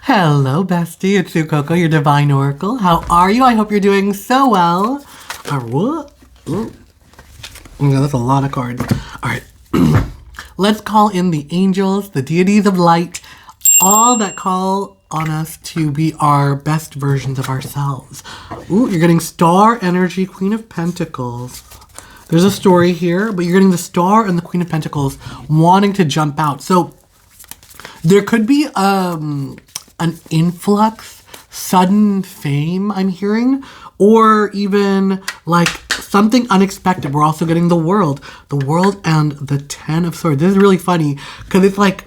Hello, bestie. It's Coco, your divine oracle. How are you? I hope you're doing so well. What? Oh, that's a lot of cards. All right. Let's call in the angels, the deities of light, all that call on us to be our best versions of ourselves. Ooh, you're getting star energy, Queen of Pentacles. There's a story here, but you're getting the star and the Queen of Pentacles wanting to jump out. So there could be an influx, sudden fame, I'm hearing, or even like something unexpected. We're also getting the world and the 10 of swords. This is really funny because it's like,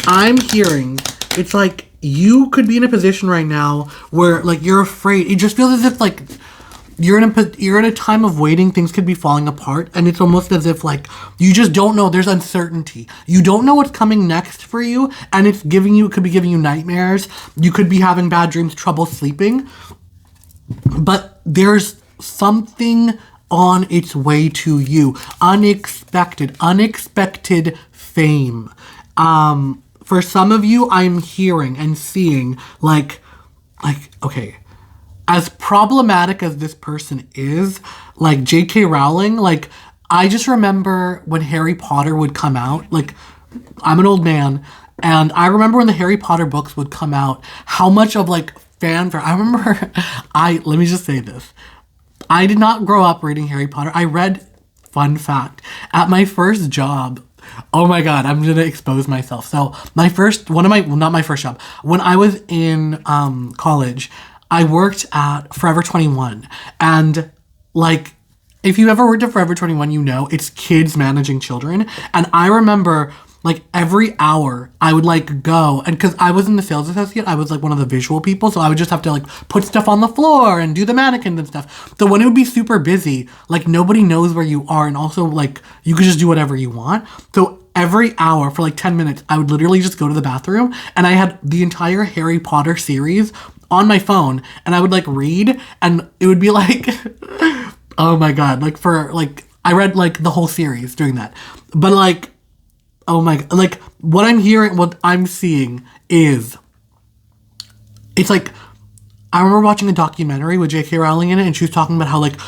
I'm hearing, it's like you could be in a position right now where like you're afraid. It just feels as if like you're in a time of waiting. Things could be falling apart, and it's almost as if like you just don't know. There's uncertainty. You don't know what's coming next for you, and it could be giving you nightmares. You could be having bad dreams, trouble sleeping. But there's something on its way to you. Unexpected fame. For some of you, I'm hearing and seeing like okay. As problematic as this person is, like J.K. Rowling, like I just remember when Harry Potter would come out, like I'm an old man, and I remember when the Harry Potter books would come out, how much of like fanfare. I remember, let me just say this. I did not grow up reading Harry Potter. I read, fun fact, at my first job. Oh my God, I'm gonna expose myself. So not my first job. When I was in college, I worked at Forever 21, and like, if you ever worked at Forever 21, you know, it's kids managing children. And I remember like every hour I would like go, and cause I was in the sales associate, I was like one of the visual people. So I would just have to like put stuff on the floor and do the mannequins and stuff. So when it would be super busy, like nobody knows where you are. And also like, you could just do whatever you want. So every hour for like 10 minutes, I would literally just go to the bathroom, and I had the entire Harry Potter series on my phone, and I would like read, and it would be like, oh my God, like for like, I read like the whole series doing that. But like, oh my, like what I'm seeing is, it's like, I remember watching a documentary with J.K. Rowling in it, and she was talking about how like,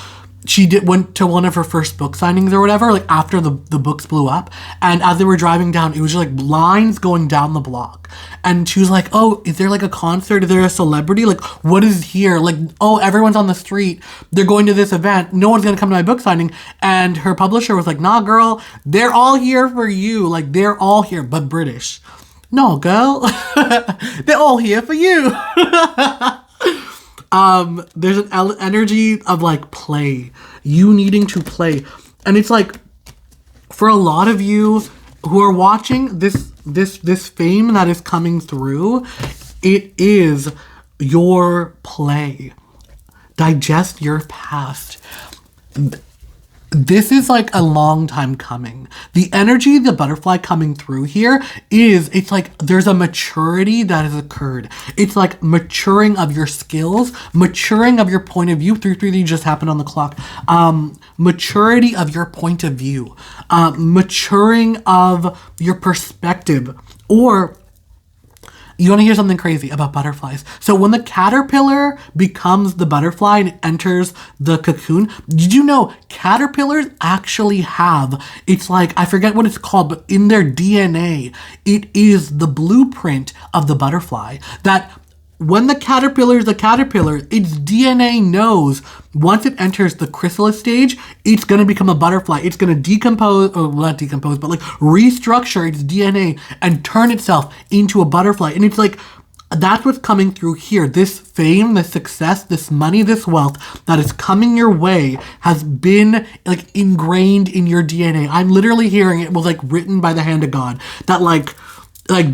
went to one of her first book signings or whatever, like after the books blew up. And as they were driving down, it was just like lines going down the block. And she was like, oh, is there like a concert? Is there a celebrity? Like, what is here? Like, oh, everyone's on the street. They're going to this event. No one's going to come to my book signing. And her publisher was like, nah, girl, they're all here for you. Like, they're all here, but British. No, girl, they're all here for you. There's an energy of like play, you needing to play. And it's like, for a lot of you who are watching this fame that is coming through, it is your play. Digest your past. This is like a long time coming. The energy, the butterfly coming through here it's like there's a maturity that has occurred. It's like maturing of your skills, maturing of your point of view. 333 just happened on the clock. Maturity of your point of view, maturing of your perspective. Or you want to hear something crazy about butterflies? So when the caterpillar becomes the butterfly and enters the cocoon, did you know caterpillars actually have, it's like, I forget what it's called, but in their DNA, it is the blueprint of the butterfly. That when the caterpillar is a caterpillar, its DNA knows once it enters the chrysalis stage, it's going to become a butterfly. It's going to decompose, or not decompose, but like restructure its DNA and turn itself into a butterfly. And it's like, that's what's coming through here. This fame, this success, this money, this wealth that is coming your way has been like ingrained in your DNA. I'm literally hearing it was like written by the hand of God. That like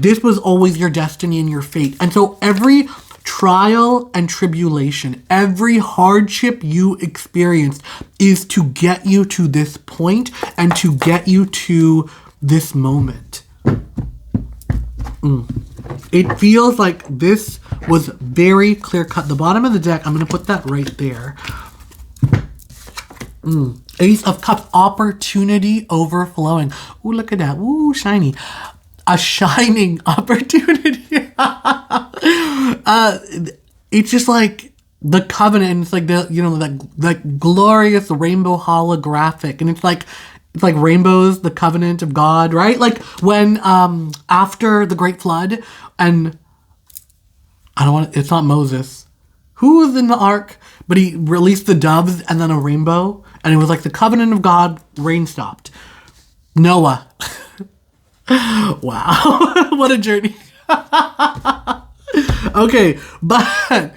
this was always your destiny and your fate. And so every trial and tribulation, every hardship you experienced is to get you to this point and to get you to this moment. It feels like this was very clear cut. The bottom of the deck, I'm going to put that right there. Ace of Cups, opportunity overflowing. Ooh, look at that. Ooh, shiny. A shining opportunity. uh, it's just like the covenant. It's like that glorious rainbow holographic, and it's like rainbows, the covenant of God, right? Like when after the great flood, and I don't want. It's not Moses. Who was in the ark? But he released the doves and then a rainbow, and it was like the covenant of God. Rain stopped. Noah. Wow, what a journey. Okay, but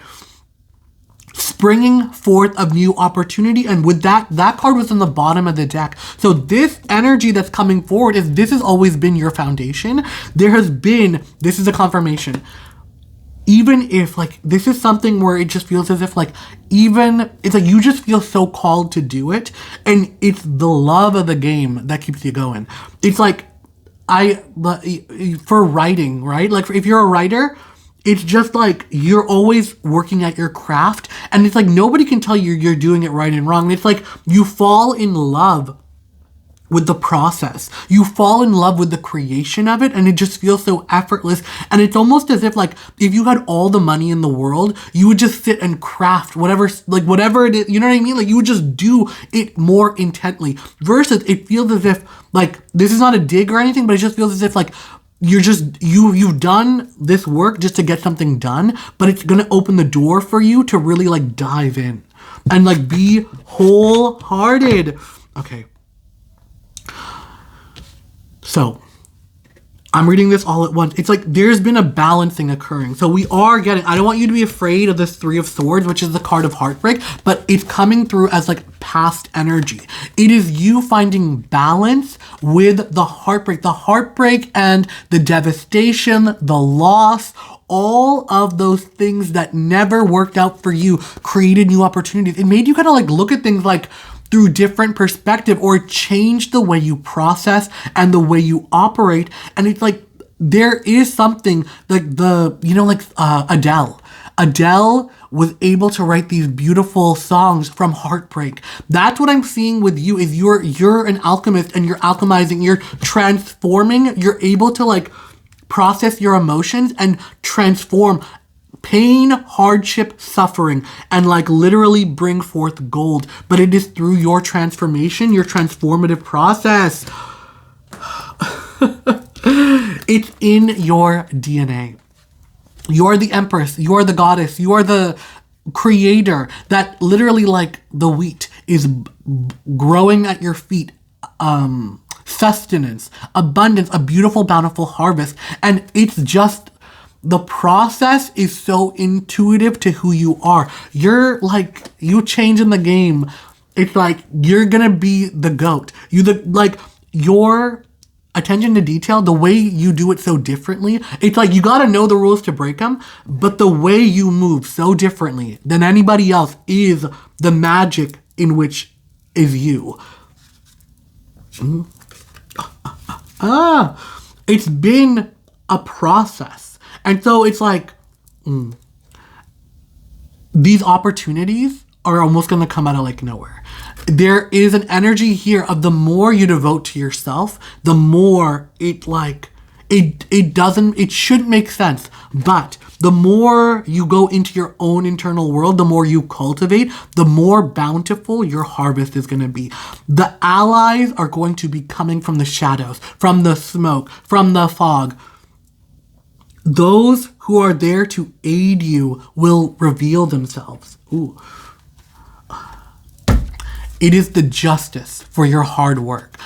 springing forth of new opportunity, and with that card was in the bottom of the deck. So this energy that's coming forward this has always been your foundation. This is a confirmation. Even if like this is something where it just feels as if like it's like you just feel so called to do it, and it's the love of the game that keeps you going. It's like for writing, right? Like if you're a writer, it's just like you're always working at your craft, and it's like nobody can tell you you're doing it right and wrong. It's like you fall in love with the process. You fall in love with the creation of it, and it just feels so effortless. And it's almost as if like if you had all the money in the world, you would just sit and craft whatever it is, you know what I mean? Like you would just do it more intently, versus it feels as if like, this is not a dig or anything, but it just feels as if like you've done this work just to get something done, but it's gonna open the door for you to really like dive in and like be wholehearted. Okay. So, I'm reading this all at once. It's like there's been a balancing occurring. So we are getting, I don't want you to be afraid of this Three of Swords, which is the card of heartbreak, but it's coming through as like past energy. It is you finding balance with the heartbreak and the devastation, the loss, all of those things that never worked out for you created new opportunities. It made you kind of like look at things like through different perspective, or change the way you process and the way you operate. And it's like, there is something like Adele. Adele was able to write these beautiful songs from heartbreak. That's what I'm seeing with you, is you're an alchemist, and you're alchemizing, you're transforming, you're able to like process your emotions and transform pain, hardship, suffering, and like literally bring forth gold. But it is through your transformation, your transformative process. It's in your DNA. You're the empress, you're the goddess, you're the creator, that literally like the wheat is growing at your feet. Sustenance, abundance, a beautiful, bountiful harvest. And it's just, the process is so intuitive to who you are. You're like, you change in the game. It's like, you're gonna be the GOAT. Your attention to detail, the way you do it so differently, it's like you gotta know the rules to break them, but the way you move so differently than anybody else is the magic in which is you. It's been a process. And so it's like, these opportunities are almost going to come out of like nowhere. There is an energy here of the more you devote to yourself, the more it shouldn't make sense. But the more you go into your own internal world, the more you cultivate, the more bountiful your harvest is going to be. The allies are going to be coming from the shadows, from the smoke, from the fog. Those who are there to aid you will reveal themselves. Ooh. It is the justice for your hard work.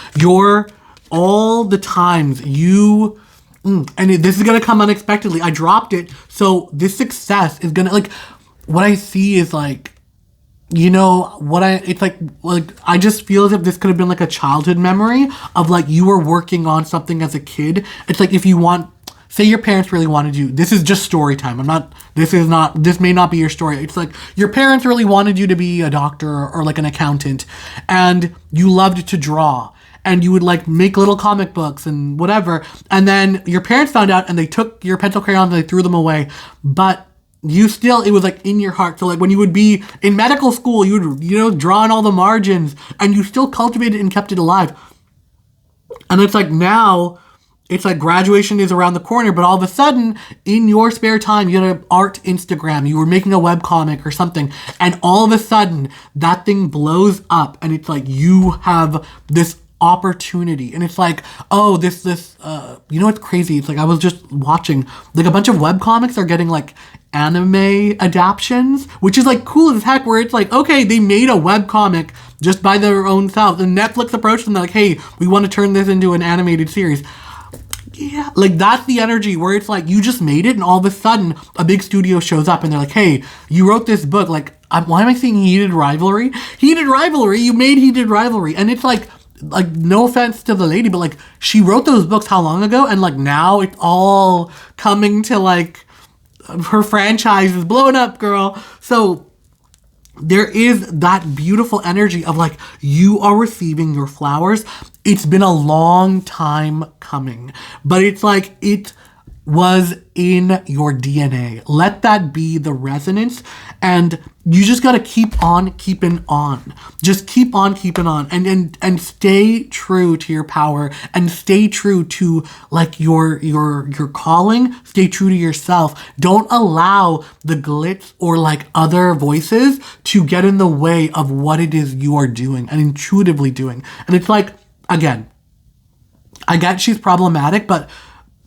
All the times you, this is going to come unexpectedly. I dropped it. So this success is going to, like, what I see is like, it's like I just feel as if this could have been like a childhood memory of like you were working on something as a kid. It's like if you want, say your parents really wanted you, this is just story time. This may not be your story. It's like your parents really wanted you to be a doctor or like an accountant, and you loved to draw, and you would like make little comic books and whatever. And then your parents found out and they took your pencil crayons and they threw them away. But it was like in your heart. So like when you would be in medical school, you would, draw in all the margins, and you still cultivated and kept it alive. And it's like now, it's like graduation is around the corner, but all of a sudden, in your spare time, you had an art Instagram, you were making a webcomic or something, and all of a sudden, that thing blows up, and it's like you have this opportunity, and it's like, oh, you know what's crazy? It's like I was just watching, like a bunch of webcomics are getting like anime adaptions, which is like cool as heck, where it's like, okay, they made a webcomic just by their own selves, and Netflix approached them, they're like, hey, we want to turn this into an animated series. Yeah, like that's the energy where it's like you just made it and all of a sudden a big studio shows up and they're like, hey, you wrote this book, like why am I saying heated rivalry? Heated rivalry, you made heated rivalry. And it's like no offense to the lady, but like she wrote those books how long ago, and like now it's all coming to like her franchise is blowing up, girl. So there is that beautiful energy of like you are receiving your flowers. It's been a long time coming, but it's like it was in your DNA. Let that be the resonance, and you just gotta keep on keeping on. Just keep on keeping on, and stay true to your power, and stay true to like your calling. Stay true to yourself. Don't allow the glitz or like other voices to get in the way of what it is you are doing and intuitively doing. And it's like, again, I get she's problematic, but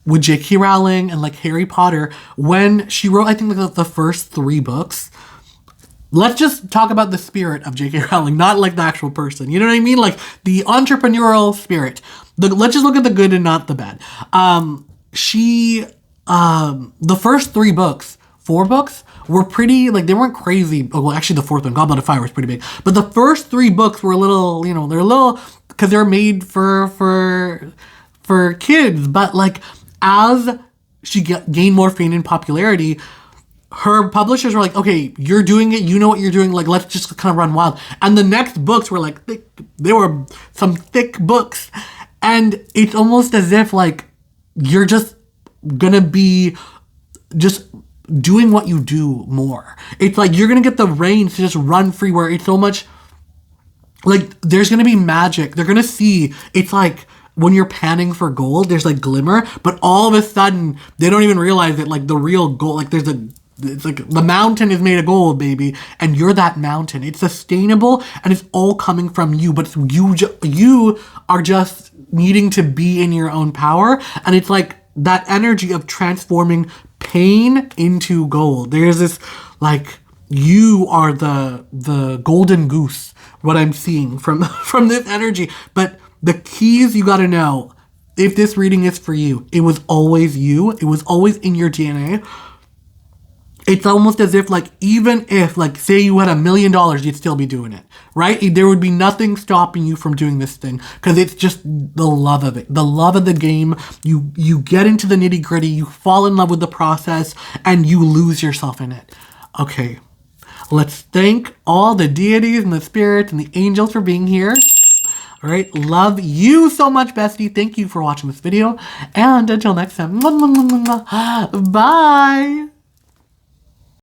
with J.K. Rowling and like Harry Potter, when she wrote, I think like the first 3 books, let's just talk about the spirit of J.K. Rowling, not like the actual person. You know what I mean? Like the entrepreneurial spirit. Let's just look at the good and not the bad. The first 3 books, 4 books, were pretty, like they weren't crazy. Oh, well, actually the 4th one, Goblet of Fire, was pretty big. But the first 3 books were a little, you know, they're a little, because they're made for kids. But like as she gained more fame and popularity, her publishers were like, okay, you're doing it, you know what you're doing, like let's just kind of run wild. And the next books were like thick, they were some thick books, and it's almost as if like you're just gonna be just doing what you do more. It's like you're gonna get the reins to just run free, where it's so much like there's gonna be magic. They're gonna see, it's like when you're panning for gold, there's like glimmer, but all of a sudden they don't even realize that like the real gold, like it's like the mountain is made of gold, baby, and you're that mountain. It's sustainable and it's all coming from you, but you are just needing to be in your own power. And it's like that energy of transforming pain into gold. There's this like, you are the golden goose, what I'm seeing from this energy. But the keys you got to know, if this reading is for you, it was always you. It was always in your DNA. It's almost as if like, even if like, say you had $1 million, you'd still be doing it, right? There would be nothing stopping you from doing this thing, because it's just the love of it, the love of the game. You get into the nitty gritty, you fall in love with the process, and you lose yourself in it. Okay, let's thank all the deities and the spirits and the angels for being here. All right, love you so much, bestie. Thank you for watching this video, and until next time, bye.